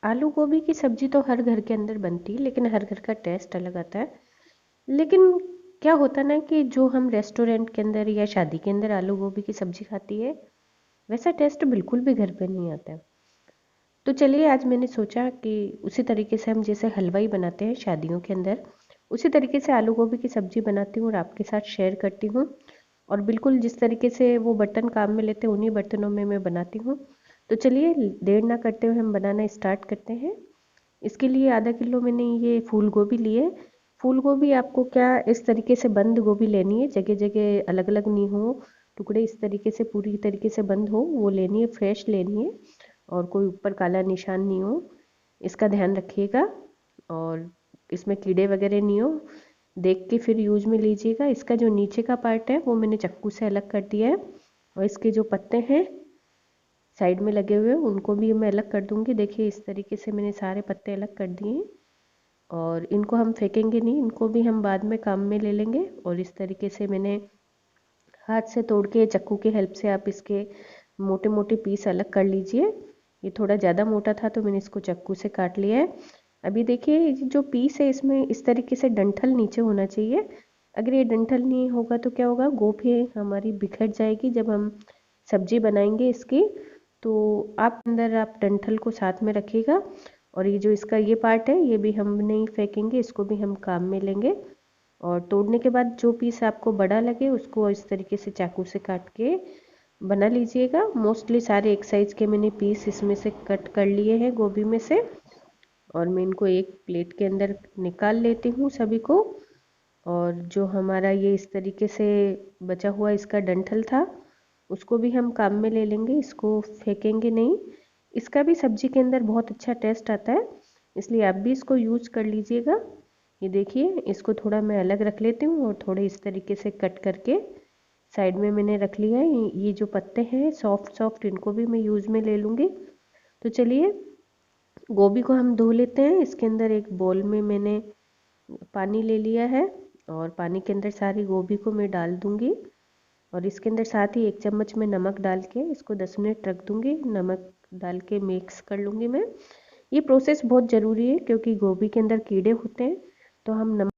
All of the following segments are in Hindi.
आलू गोभी की सब्जी तो हर घर के अंदर बनती है, लेकिन हर घर का टेस्ट अलग आता है। लेकिन क्या होता है ना कि जो हम रेस्टोरेंट के अंदर या शादी के अंदर आलू गोभी की सब्जी खाती है, वैसा टेस्ट बिल्कुल भी घर पे नहीं आता है। तो चलिए, आज मैंने सोचा कि उसी तरीके से हम जैसे हलवाई बनाते हैं शादियों के अंदर, उसी तरीके से आलू गोभी की सब्जी बनाती हूँ और आपके साथ शेयर करती हूँ। और बिल्कुल जिस तरीके से वो बर्तन काम में लेते हैं, उन्हीं बर्तनों में मैं बनाती हूँ। तो चलिए, देर ना करते हुए हम बनाना स्टार्ट करते हैं। इसके लिए आधा किलो मैंने ये फूल गोभी लिए। फूल गोभी आपको क्या इस तरीके से बंद गोभी लेनी है, जगह जगह अलग अलग नहीं हो, टुकड़े इस तरीके से पूरी तरीके से बंद हो वो लेनी है, फ्रेश लेनी है। और कोई ऊपर काला निशान नहीं हो, इसका ध्यान रखिएगा। और इसमें कीड़े वगैरह नहीं हो, देख के फिर यूज में लीजिएगा। इसका जो नीचे का पार्ट है वो मैंने चाकू से अलग कर दिया है, और इसके जो पत्ते हैं साइड में लगे हुए उनको भी मैं अलग कर दूंगी। देखिए, इस तरीके से मैंने सारे पत्ते अलग कर दिए हैं। और इनको हम फेंकेंगे नहीं, इनको भी हम बाद में काम में ले लेंगे। और इस तरीके से मैंने हाथ से तोड़ के, चाकू की हेल्प से आप इसके मोटे मोटे पीस अलग कर लीजिए। ये थोड़ा ज़्यादा मोटा था तो मैंने इसको चाकू से काट लिया है। अभी देखिए, ये जो पीस है इसमें इस तरीके से डंठल नीचे होना चाहिए। अगर ये डंठल नहीं होगा तो क्या होगा, गोभी हमारी बिखर जाएगी जब हम सब्जी बनाएंगे इसकी। तो आप अंदर आप डंठल को साथ में रखिएगा। और ये जो इसका ये पार्ट है ये भी हम नहीं फेंकेंगे, इसको भी हम काम में लेंगे। और तोड़ने के बाद जो पीस आपको बड़ा लगे उसको इस तरीके से चाकू से काट के बना लीजिएगा। मोस्टली सारे एक साइज के मैंने पीस इसमें से कट कर लिए हैं गोभी में से। और मैं इनको एक प्लेट के अंदर निकाल लेती हूँ सभी को। और जो हमारा ये इस तरीके से बचा हुआ इसका डंठल था, उसको भी हम काम में ले लेंगे, इसको फेंकेंगे नहीं। इसका भी सब्जी के अंदर बहुत अच्छा टेस्ट आता है, इसलिए आप भी इसको यूज कर लीजिएगा। ये देखिए, इसको थोड़ा मैं अलग रख लेती हूँ और थोड़े इस तरीके से कट करके साइड में मैंने रख लिया है। ये जो पत्ते हैं सॉफ्ट सॉफ्ट, इनको भी मैं यूज़ में ले लूँगी। तो चलिए, गोभी को हम धो लेते हैं। इसके अंदर एक बोल में मैंने पानी ले लिया है, और पानी के अंदर सारी गोभी को मैं डाल दूँगी। और इसके अंदर साथ ही एक चम्मच में नमक डाल के इसको 10 मिनट रख दूँगी। नमक डाल के मिक्स कर लूँगी मैं। ये प्रोसेस बहुत ज़रूरी है क्योंकि गोभी के अंदर कीड़े होते हैं, तो हम नमक,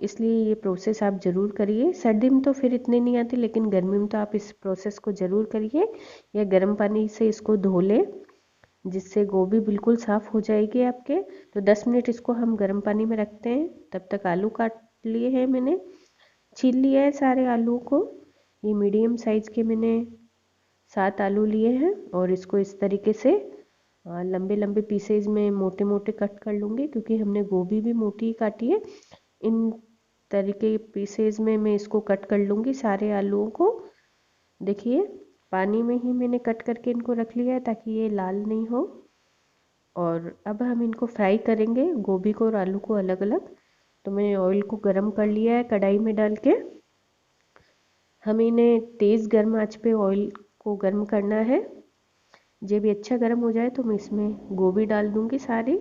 इसलिए ये प्रोसेस आप ज़रूर करिए। सर्दी में तो फिर इतने नहीं आते, लेकिन गर्मी में तो आप इस प्रोसेस को ज़रूर करिए। या गर्म पानी से इसको धो लें, जिससे गोभी बिल्कुल साफ़ हो जाएगी आपके। तो 10 मिनट इसको हम गर्म पानी में रखते हैं। तब तक आलू काट लिए हैं मैंने, छील लिया है सारे आलू को। ये मीडियम साइज़ के मैंने 7 आलू लिए हैं, और इसको इस तरीके से लंबे लंबे पीसेज में मोटे मोटे कट कर लूँगी, क्योंकि हमने गोभी भी मोटी ही काटी है। इन तरीके पीसेज में मैं इसको कट कर लूँगी सारे आलूओं को। देखिए, पानी में ही मैंने कट करके इनको रख लिया है ताकि ये लाल नहीं हो। और अब हम इनको फ्राई करेंगे, गोभी को और आलू को अलग अलग। तो मैंने ऑयल को गरम कर लिया है कढ़ाई में डाल के। हमें इन्हें तेज़ गर्म आंच पे ऑयल को गर्म करना है। जब ये अच्छा गर्म हो जाए तो मैं इसमें गोभी डाल दूँगी सारी।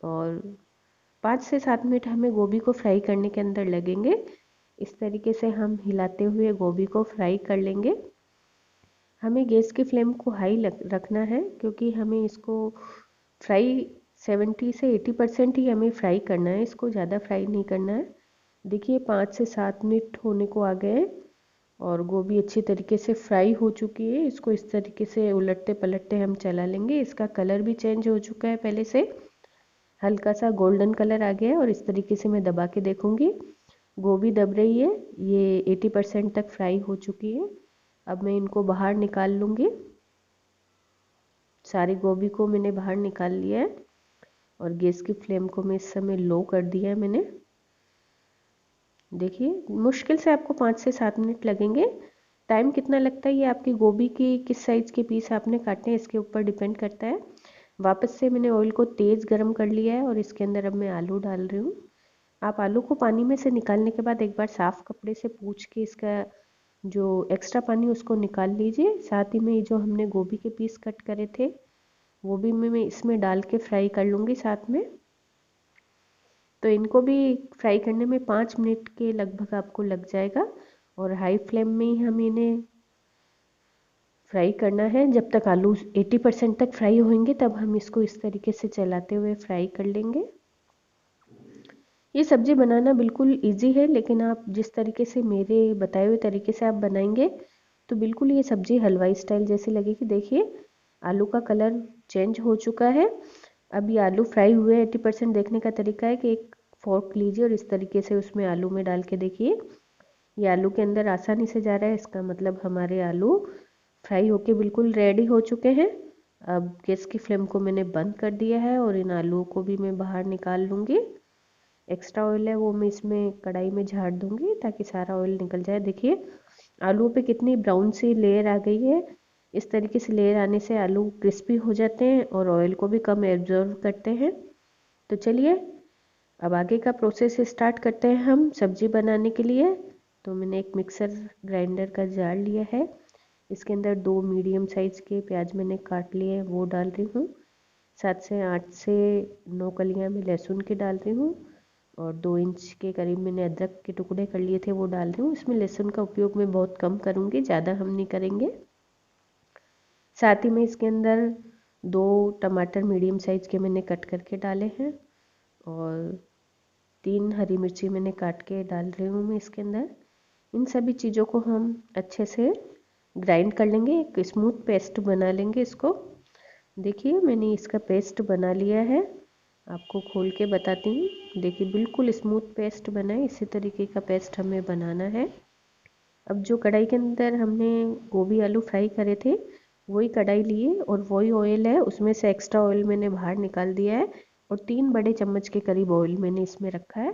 और 5 से 7 मिनट हमें गोभी को फ्राई करने के अंदर लगेंगे। इस तरीके से हम हिलाते हुए गोभी को फ्राई कर लेंगे। हमें गैस की फ्लेम को हाई रखना है, क्योंकि हमें इसको फ्राई 70 से 80% ही हमें फ्राई करना है, इसको ज़्यादा फ्राई नहीं करना है। देखिए, 5 से 7 मिनट होने को आ गए हैं और गोभी अच्छी तरीके से फ्राई हो चुकी है। इसको इस तरीके से उलटते पलटते हम चला लेंगे। इसका कलर भी चेंज हो चुका है, पहले से हल्का सा गोल्डन कलर आ गया है। और इस तरीके से मैं दबा के देखूंगी, गोभी दब रही है, ये 80% तक फ्राई हो चुकी है। अब मैं इनको बाहर निकाल लूँगी। सारी गोभी को मैंने बाहर निकाल लिया है, और गैस की फ्लेम को मैं इस समय लो कर दिया है मैंने। देखिए, मुश्किल से आपको 5 से 7 मिनट लगेंगे। टाइम कितना लगता है ये आपकी गोभी की किस साइज़ के पीस आपने काटने हैं इसके ऊपर डिपेंड करता है। वापस से मैंने ऑयल को तेज़ गरम कर लिया है, और इसके अंदर अब मैं आलू डाल रही हूँ। आप आलू को पानी में से निकालने के बाद एक बार साफ़ कपड़े से पोंछ के इसका जो एक्स्ट्रा पानी उसको निकाल लीजिए। साथ ही में जो हमने गोभी के पीस कट करे थे वो भी मैं इसमें डाल के फ्राई कर लूँगी साथ में। तो इनको भी फ्राई करने में 5 मिनट के लगभग आपको लग जाएगा। और हाई फ्लेम में ही हम इन्हें फ्राई करना है। जब तक आलू 80% तक फ्राई होंगे तब हम इसको इस तरीके से चलाते हुए फ्राई कर लेंगे। ये सब्ज़ी बनाना बिल्कुल इजी है, लेकिन आप जिस तरीके से मेरे बताए हुए तरीके से आप बनाएंगे तो बिल्कुल ये सब्ज़ी हलवाई स्टाइल जैसी लगेगी। देखिए आलू का कलर चेंज हो चुका है। अब ये आलू फ्राई हुए 80%। देखने का तरीका है कि एक फोर्क लीजिए और इस तरीके से उसमें आलू में डाल के देखिए, ये आलू के अंदर आसानी से जा रहा है। इसका मतलब हमारे आलू फ्राई होके बिल्कुल रेडी हो चुके हैं। अब गैस की फ्लेम को मैंने बंद कर दिया है और इन आलूओं को भी मैं बाहर निकाल लूँगी। एक्स्ट्रा ऑयल है वो मैं इसमें कढ़ाई में झाड़ दूँगी ताकि सारा ऑयल निकल जाए। देखिए आलू पे कितनी ब्राउन सी लेयर आ गई है। इस तरीके से लेयर आने से आलू क्रिस्पी हो जाते हैं और ऑयल को भी कम एब्जॉर्व करते हैं। तो चलिए अब आगे का प्रोसेस स्टार्ट करते हैं हम सब्जी बनाने के लिए। तो मैंने एक मिक्सर ग्राइंडर का जार लिया है। इसके अंदर 2 मीडियम साइज़ के प्याज मैंने काट लिए हैं वो डाल रही हूँ। 8 से 9 कलियाँ मैं लहसुन की डाल रही हूँ और 2 इंच के करीब मैंने अदरक के टुकड़े कर लिए थे वो डाल रही हूँ। इसमें लहसुन का उपयोग मैं बहुत कम करूँगी, ज़्यादा हम नहीं करेंगे। साथ ही में इसके अंदर 2 टमाटर मीडियम साइज़ के मैंने कट करके डाले हैं और 3 हरी मिर्ची मैंने काट के डाल रही हूँ मैं इसके अंदर। इन सभी चीज़ों को हम अच्छे से ग्राइंड कर लेंगे, एक स्मूथ पेस्ट बना लेंगे इसको। देखिए मैंने इसका पेस्ट बना लिया है, आपको खोल के बताती हूँ। देखिए बिल्कुल स्मूथ पेस्ट बना है, इसी तरीके का पेस्ट हमें बनाना है। अब जो कढ़ाई के अंदर हमने गोभी आलू फ्राई करे थे वही कढ़ाई लिए और वही ऑयल है, उसमें से एक्स्ट्रा ऑयल मैंने बाहर निकाल दिया है और 3 बड़े चम्मच के करीब ऑयल मैंने इसमें रखा है।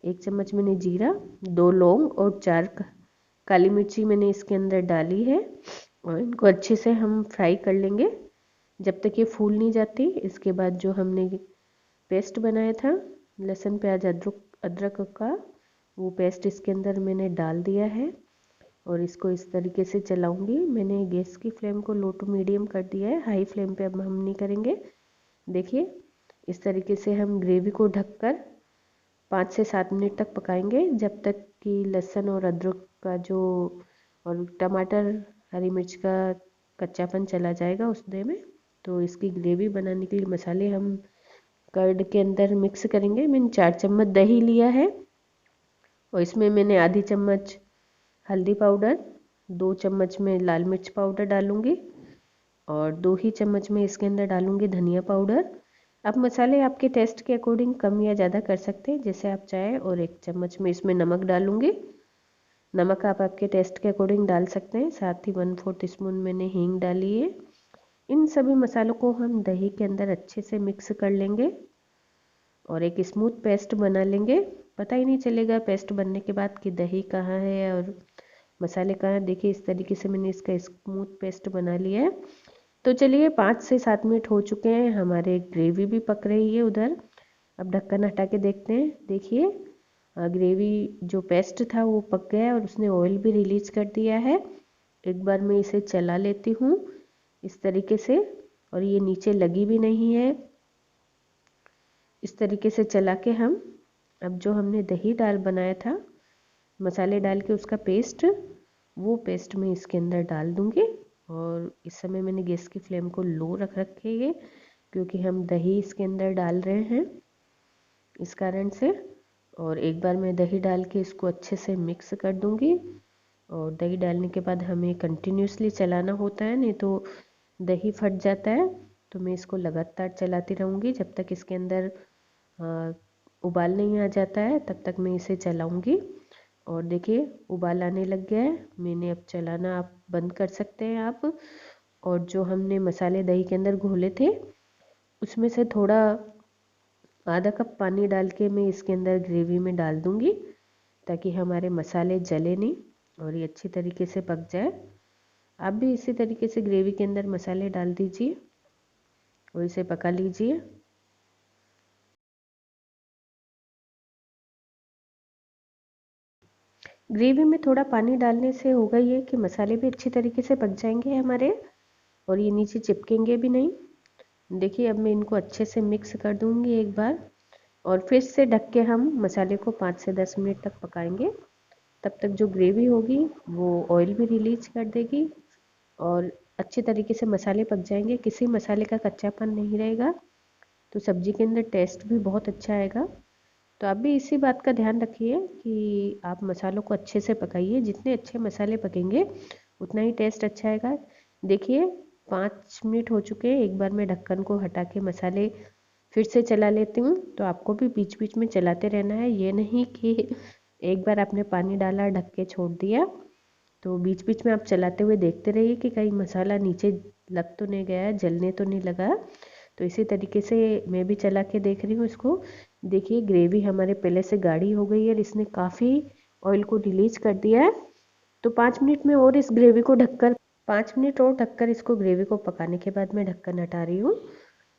1 चम्मच मैंने जीरा, 2 लौंग और 4 काली मिर्ची मैंने इसके अंदर डाली है और इनको अच्छे से हम फ्राई कर लेंगे जब तक ये फूल नहीं जाती। इसके बाद जो हमने पेस्ट बनाया था लहसुन प्याज अदरक अदरक का, वो पेस्ट इसके अंदर मैंने डाल दिया है और इसको इस तरीके से चलाऊंगी। मैंने गैस की फ्लेम को लो टू मीडियम कर दिया है, हाई फ्लेम पे अब हम नहीं करेंगे। देखिए इस तरीके से हम ग्रेवी को ढककर 5 से 7 मिनट तक पकाएंगे जब तक कि लहसुन और अदरक का जो और टमाटर हरी मिर्च का कच्चापन चला जाएगा उस दे में। तो इसकी ग्रेवी बनाने के लिए मसाले हम कर्ड के अंदर मिक्स करेंगे। मैंने 4 चम्मच दही लिया है और इसमें मैंने आधी चम्मच हल्दी पाउडर, 2 चम्मच में लाल मिर्च पाउडर डालूंगी और 2 ही चम्मच में इसके अंदर डालूंगी धनिया पाउडर। आप मसाले आपके टेस्ट के अकॉर्डिंग कम या ज़्यादा कर सकते हैं जैसे आप चाहें। और 1 चम्मच में इसमें नमक डालूंगी, नमक आप आपके टेस्ट के अकॉर्डिंग डाल सकते हैं। साथ ही 1/4 टीस्पून मैंने हींग डाली है। इन सभी मसालों को हम दही के अंदर अच्छे से मिक्स कर लेंगे और एक स्मूथ पेस्ट बना लेंगे। पता ही नहीं चलेगा पेस्ट बनने के बाद कि दही कहाँ है और मसाले कहाँ हैं। देखिए इस तरीके से मैंने इसका स्मूथ पेस्ट बना लिया है। तो चलिए 5 से 7 मिनट हो चुके हैं, हमारे ग्रेवी भी पक रही है उधर। अब ढक्कन हटा के देखते हैं। देखिए ग्रेवी जो पेस्ट था वो पक गया है और उसने ऑयल भी रिलीज कर दिया है। एक बार मैं इसे चला लेती हूँ इस तरीके से और ये नीचे लगी भी नहीं है। इस तरीके से चला के हम अब जो हमने दही डाल बनाया था मसाले डाल के उसका पेस्ट, वो पेस्ट मैं इसके अंदर डाल दूँगी। और इस समय मैंने गैस की फ्लेम को लो रख रखी है क्योंकि हम दही इसके अंदर डाल रहे हैं इस कारण से। और एक बार मैं दही डाल के इसको अच्छे से मिक्स कर दूँगी और दही डालने के बाद हमें कंटिन्यूसली चलाना होता है, नहीं तो दही फट जाता है। तो मैं इसको लगातार चलाती रहूँगी जब तक इसके अंदर उबाल नहीं आ जाता है, तब तक मैं इसे चलाऊँगी। और देखिए उबाल आने लग गया है, मैंने अब चलाना आप बंद कर सकते हैं आप। और जो हमने मसाले दही के अंदर घोले थे उसमें से थोड़ा आधा कप पानी डाल के मैं इसके अंदर ग्रेवी में डाल दूँगी ताकि हमारे मसाले जले नहीं और ये अच्छी तरीके से पक जाए। आप भी इसी तरीके से ग्रेवी के अंदर मसाले डाल दीजिए और इसे पका लीजिए। ग्रेवी में थोड़ा पानी डालने से होगा ये कि मसाले भी अच्छी तरीके से पक जाएंगे हमारे और ये नीचे चिपकेंगे भी नहीं। देखिए अब मैं इनको अच्छे से मिक्स कर दूंगी एक बार और फिर से ढक के हम मसाले को 5 से 10 मिनट तक पकाएंगे। तब तक जो ग्रेवी होगी वो ऑयल भी रिलीज कर देगी और अच्छे तरीके से मसाले पक जाएंगे, किसी मसाले का कच्चापन नहीं रहेगा, तो सब्जी के अंदर टेस्ट भी बहुत अच्छा आएगा। तो आप भी इसी बात का ध्यान रखिए कि आप मसालों को अच्छे से पकाइए, जितने अच्छे मसाले पकेंगे उतना ही टेस्ट अच्छा आएगा। देखिए 5 मिनट हो चुके हैं, एक बार मैं ढक्कन को हटा के मसाले फिर से चला लेती हूँ। तो आपको भी बीच बीच में चलाते रहना है, ये नहीं कि एक बार आपने पानी डाला ढक के छोड़ दिया। तो बीच बीच में आप चलाते हुए देखते रहिए कि कहीं मसाला नीचे लग तो नहीं गया है, जलने तो नहीं लगा। तो इसी तरीके से मैं भी चला के देख रही हूँ इसको। देखिए ग्रेवी हमारे पहले से गाढ़ी हो गई है और इसने काफ़ी ऑयल को रिलीज कर दिया है। तो 5 मिनट में और इस ग्रेवी को ढककर 5 मिनट और ढककर इसको ग्रेवी को पकाने के बाद मैं ढक्कन हटा रही हूँ।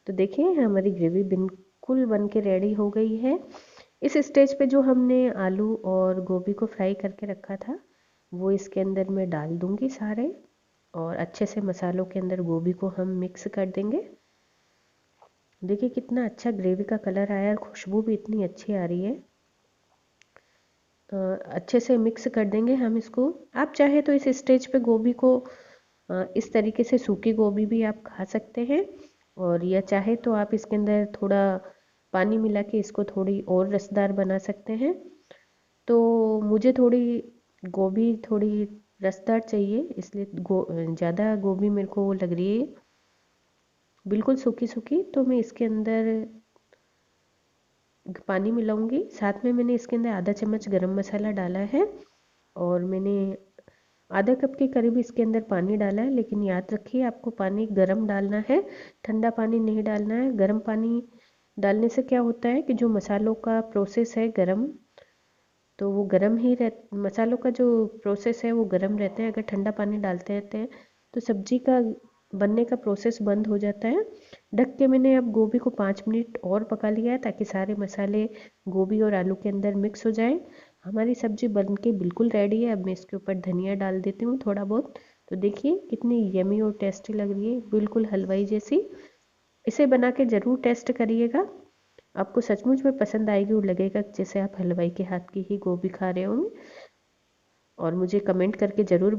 तो देखिए हमारी ग्रेवी बिल्कुल बन के रेडी हो गई है। इस स्टेज पे जो हमने आलू और गोभी को फ्राई करके रखा था वो इसके अंदर मैं डाल दूंगी सारे, और अच्छे से मसालों के अंदर गोभी को हम मिक्स कर देंगे। देखिए कितना अच्छा ग्रेवी का कलर आया है, खुशबू भी इतनी अच्छी आ रही है। अच्छे से मिक्स कर देंगे हम इसको। आप चाहे तो इस स्टेज पे गोभी को इस तरीके से सूखी गोभी भी आप खा सकते हैं, और या चाहे तो आप इसके अंदर थोड़ा पानी मिला के इसको थोड़ी और रसदार बना सकते हैं। तो मुझे थोड़ी गोभी थोड़ी रसदार चाहिए, इसलिए ज़्यादा गोभी मेरे को लग रही है बिल्कुल सूखी सूखी। तो मैं इसके अंदर पानी मिलाऊंगी। साथ में मैंने इसके अंदर आधा चम्मच गरम मसाला डाला है, और मैंने आधा कप के करीब इसके अंदर पानी डाला है। लेकिन याद रखिए आपको पानी गर्म डालना है, ठंडा पानी नहीं डालना है। गर्म पानी डालने से क्या होता है कि जो मसालों का प्रोसेस है गर्म, तो वो गर्म ही मसालों का जो प्रोसेस है वो गर्म रहते हैं। अगर ठंडा पानी डालते रहते हैं तो सब्जी का बनने का प्रोसेस बंद हो जाता है। ढक के मैंने अब गोभी को 5 मिनट और पका लिया है ताकि सारे मसाले गोभी और आलू के अंदर मिक्स हो जाए। हमारी सब्जी बन के बिल्कुल रेडी है। अब मैं इसके ऊपर धनिया डाल देती हूँ थोड़ा बहुत। तो देखिए कितनी यमी और टेस्टी लग रही है, बिल्कुल हलवाई जैसी। इसे बना के ज़रूर टेस्ट करिएगा, आपको सचमुच में पसंद आएगी और लगेगा जैसे आप हलवाई के हाथ की ही गोभी खा रहे होंगे। और मुझे कमेंट करके ज़रूर